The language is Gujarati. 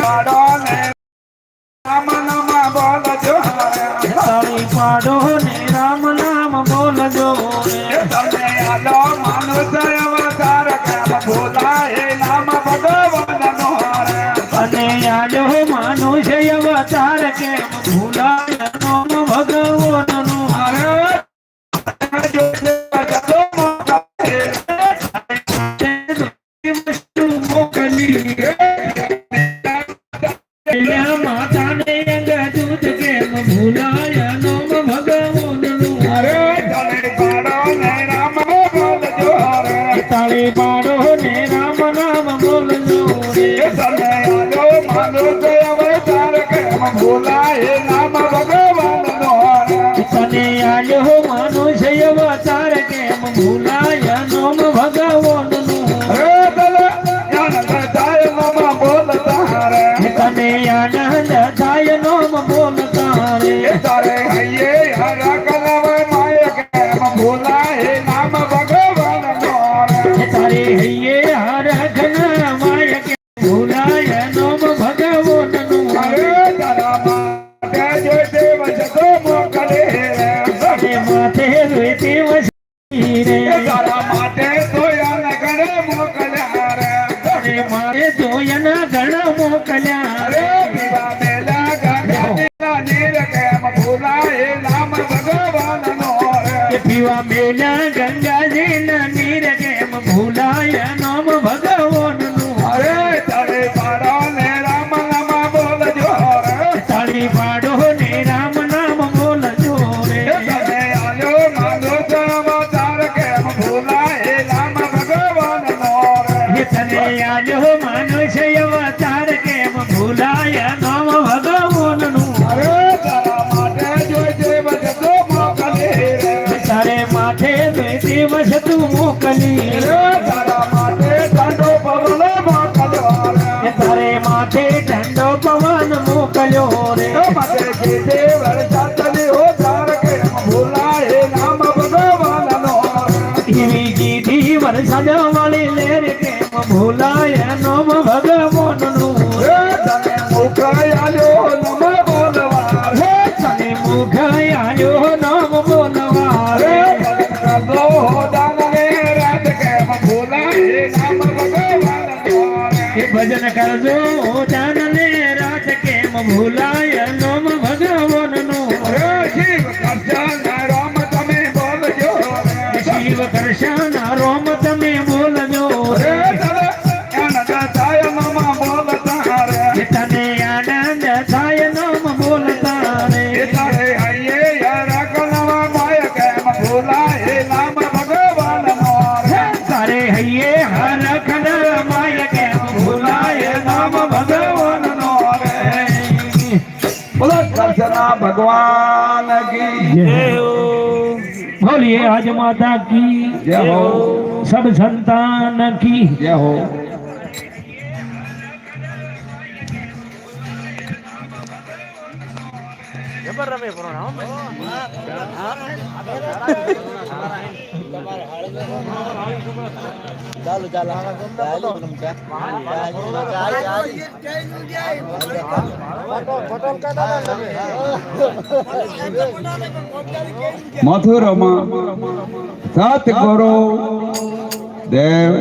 પાડો ને રામ નામ બોલજો તાળી પાડો ને રામ નામ બોલજો તમે આલો માનુષ અવતાર કેમ ભૂલા હે નામ ભગવાનનો અને આજો માનુષ અવતાર કેમ ભૂલાય નામ ભગવાનનું માતાને અંગ દૂધ કેમ ભૂલાય નામ ભગવાનનું તાળી પાડો ને રામ નામ બોલજો ભૂલાય નામ ભગવાનનો તને આજો માનુષ અવતાર કેમ ભૂલાય નામ ભગવાનનું તને આનંદ થાય નામ બોલતા રે તારે હૈયે હર કલવ માય કેમ ભૂલાય નામ ભગવાનનો તારે હૈયે હર ઘન માય કેમ ભૂલાય નામ ભગવાનનું તારા માટે જો દેવ જગો મોકલે તારે માથે વેતે વસી રે તારા માટે સોયા નગર મોકલ્યા રે તારે મારે જોયના ઘણ મોકલ્યા રે પીવા મેલા ગંગા નીર કેમ ભૂલાય નામ ભગવાનનો કે પીવા મેલા ગંગાજી ના નીર કેમ ભૂલાય નામ ભગવાનનું અરે તારે પાડો ને રામ નામ બોલજો તાળી પાડો ને રામ નામ બોલજો રે તમે આયો માનુષ અવતાર કેમ ભૂલાય નામ ભગવાનનો તને આજો માનુષ અવતાર કેમ ભૂલાય નામ ભગવાનનું અરે તારા માટે જોઈ દેવ જગો મોકલે તારે માથે વેતી વસ્તુ મોકલી તારા માટે ઠંડો પવન મોકલ્યો તારે માથે ઠંડો પવન મોકલ્યો રે માથે કીધે વરસાદની હો તાર કેમ ભૂલાય નામ ભગવાનનો એવી કીધી વરસાદ વાળી લેર કેમ ભૂલાય નામ ભગવાનનું તને મુખ આલ્યો નમ બોલવા તને મુખ આયો નામ બોલવા રે કરદો દાન રે રાત કેમ ભૂલાય નામ ભગવાનનો કે ભજન કરજો જાન ને રાત કેમ ભૂલાય નામ ભગવાનનું શિવ કૃષ્ણ રામ તમે બોલજો શિવ કૃષ્ણ રામ તમે બોલજો રે તને આનંદ થાય નામ બોલતા રે તારે હૈયે યાર કલવા માય કેમ ભૂલાય નામ ભગવાનનો તારે હૈયે હર ખન માય કેમ ભૂલાય નામ ભગવાનનો બોલો કૃષ્ણ ભગવાન કી જય હો બોલીએ આજ માતા की जय हो सब संतान की जय हो ચાલો ચાલો મથુરમાં સતગુરુ દેવ